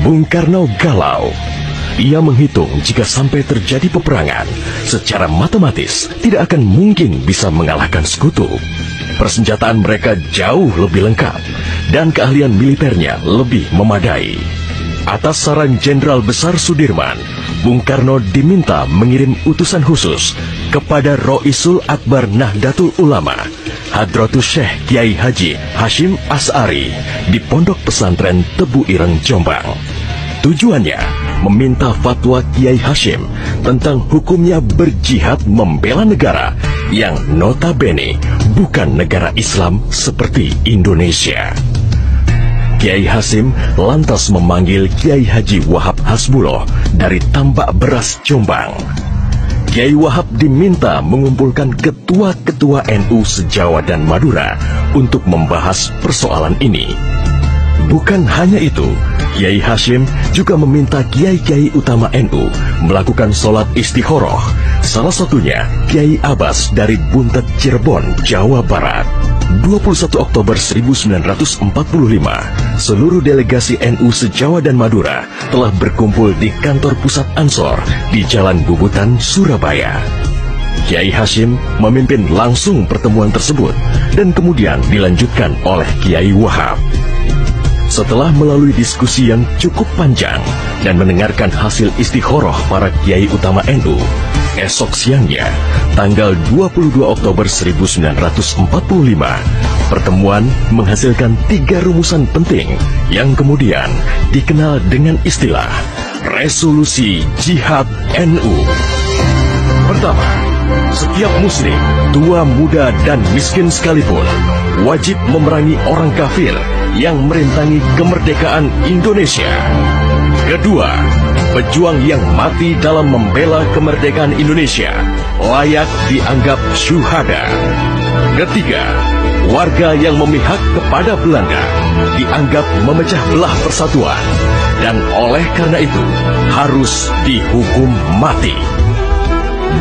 Bung Karno galau. Ia menghitung jika sampai terjadi peperangan, secara matematis tidak akan mungkin bisa mengalahkan sekutu. Persenjataan mereka jauh lebih lengkap, dan keahlian militernya lebih memadai. Atas saran Jenderal Besar Sudirman, Bung Karno diminta mengirim utusan khusus kepada Roisul Akbar Nahdlatul Ulama, Hadratus Syekh Kiai Haji Hashim Asy'ari di Pondok Pesantren Tebu Ireng, Jombang. Tujuannya meminta fatwa Kiai Hashim tentang hukumnya berjihad membela negara yang notabene bukan negara Islam seperti Indonesia. Kiai Hashim lantas memanggil Kiai Haji Wahab Hasbuloh dari Tambak Beras, Jombang. Kiai Wahab diminta mengumpulkan ketua-ketua NU se-Jawa dan Madura untuk membahas persoalan ini. Bukan hanya itu, Kiai Hashim juga meminta kiai-kiai utama NU melakukan sholat istikharah, salah satunya Kiai Abbas dari Buntet, Cirebon, Jawa Barat. 21 Oktober 1945, seluruh delegasi NU se-Jawa dan Madura telah berkumpul di kantor pusat Ansor di Jalan Bubutan, Surabaya. Kiai Hashim memimpin langsung pertemuan tersebut dan kemudian dilanjutkan oleh Kiai Wahab. Setelah melalui diskusi yang cukup panjang dan mendengarkan hasil istikharah para kiai utama NU, esok siangnya, tanggal 22 Oktober 1945, pertemuan menghasilkan 3 rumusan penting yang kemudian dikenal dengan istilah Resolusi Jihad NU. Pertama, setiap muslim, tua, muda, dan miskin sekalipun, wajib memerangi orang kafir yang merintangi kemerdekaan Indonesia. Kedua, pejuang yang mati dalam membela kemerdekaan Indonesia layak dianggap syuhada. Ketiga, warga yang memihak kepada Belanda dianggap memecah belah persatuan dan oleh karena itu harus dihukum mati.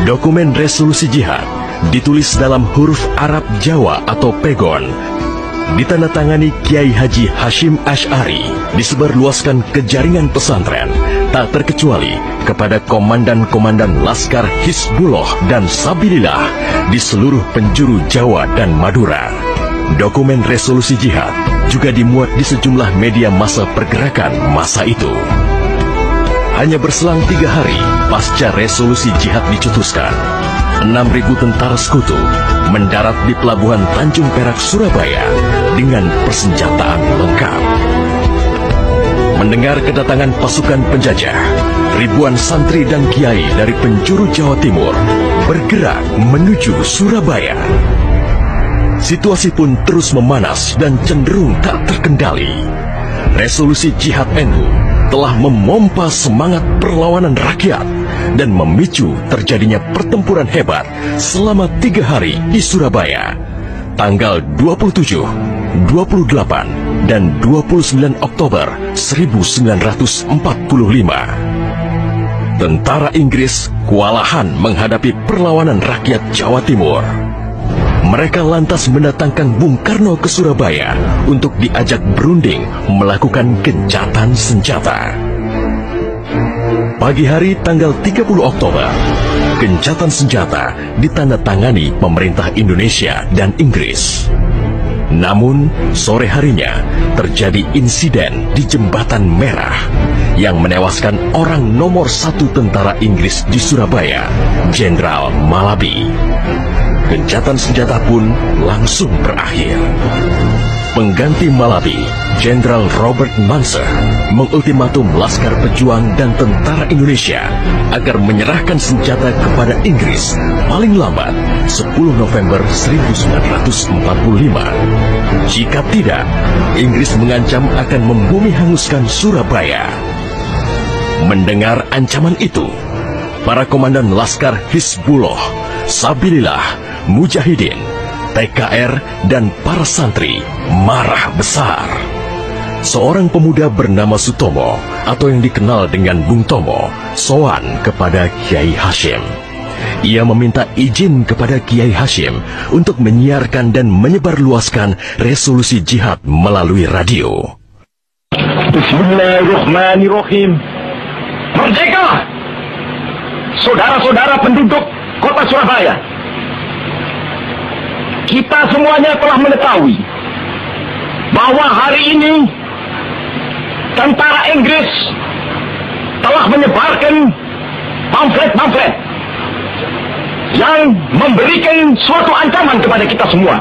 Dokumen resolusi jihad ditulis dalam huruf Arab Jawa atau pegon, ditandatangani Kiai Haji Hashim Asy'ari, disebarluaskan ke jaringan pesantren, tak terkecuali kepada komandan-komandan Laskar Hizbullah dan Sabilillah di seluruh penjuru Jawa dan Madura. Dokumen resolusi jihad juga dimuat di sejumlah media massa pergerakan masa itu. Hanya berselang 3 hari pasca resolusi jihad dicetuskan, 6.000 tentara sekutu mendarat di Pelabuhan Tanjung Perak, Surabaya dengan persenjataan lengkap. Mendengar kedatangan pasukan penjajah, ribuan santri dan kiai dari penjuru Jawa Timur bergerak menuju Surabaya. Situasi pun terus memanas dan cenderung tak terkendali. Resolusi jihad NU telah memompa semangat perlawanan rakyat dan memicu terjadinya pertempuran hebat selama 3 hari di Surabaya, tanggal 27, 28, dan 29 Oktober 1945. Tentara Inggris kewalahan menghadapi perlawanan rakyat Jawa Timur. Mereka lantas mendatangkan Bung Karno ke Surabaya untuk diajak berunding melakukan gencatan senjata. Pagi hari tanggal 30 Oktober, gencatan senjata ditandatangani pemerintah Indonesia dan Inggris. Namun, sore harinya terjadi insiden di Jembatan Merah yang menewaskan orang nomor 1 tentara Inggris di Surabaya, Jenderal Malabi. Gencatan senjata pun langsung berakhir. Pengganti Malabi, Jenderal Robert Munser, mengultimatum Laskar Pejuang dan tentara Indonesia agar menyerahkan senjata kepada Inggris paling lambat 10 November 1945. Jika tidak, Inggris mengancam akan membumi hanguskan Surabaya. Mendengar ancaman itu, para komandan Laskar Hizbullah, Sabilillah, Mujahidin, TKR, dan para santri marah besar. Seorang pemuda bernama Sutomo atau yang dikenal dengan Bung Tomo sowan kepada Kiai Hashim. Ia meminta izin kepada Kiai Hashim untuk menyiarkan dan menyebarluaskan resolusi jihad melalui radio. Bismillahirrahmanirrahim. Merdeka! Saudara-saudara penduduk kota Surabaya, kita semuanya telah mengetahui bahwa hari ini tentara Inggris telah menyebarkan pamflet-pamflet yang memberikan suatu ancaman kepada kita semua.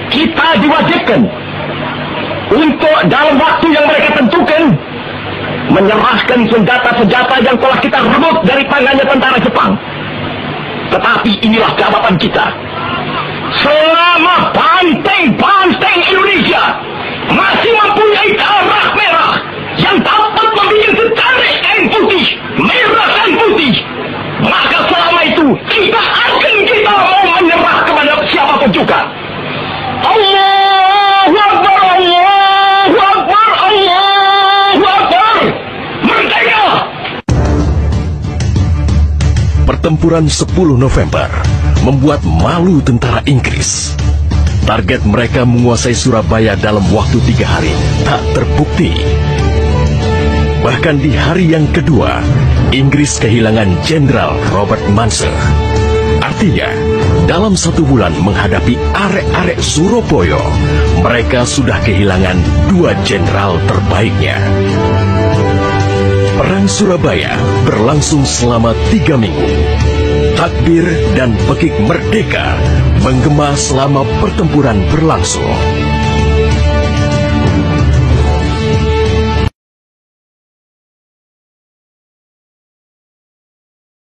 Kita diwajibkan untuk dalam waktu yang mereka tentukan menyerahkan senjata-senjata yang telah kita rebut dari tangannya tentara Jepang. Tetapi inilah jawaban kita. Selama banteng-banteng Indonesia masih mempunyai darah merah yang dapat membuat setarik kain putih, merah dan putih, maka selama itu tidak akan kita mau menyerah kepada siapapun juga. Allahu Akbar, Allahu Akbar, Allahu Akbar. Merdeka! Pertempuran 10 November membuat malu tentara Inggris. Target mereka menguasai Surabaya dalam waktu 3 hari tak terbukti. Bahkan di hari yang kedua, Inggris kehilangan Jenderal Robert Munser. Artinya, dalam 1 bulan menghadapi arek-arek Surabaya, mereka sudah kehilangan 2 jenderal terbaiknya. Perang Surabaya berlangsung selama 3 minggu. Takbir dan pekik merdeka menggema selama pertempuran berlangsung.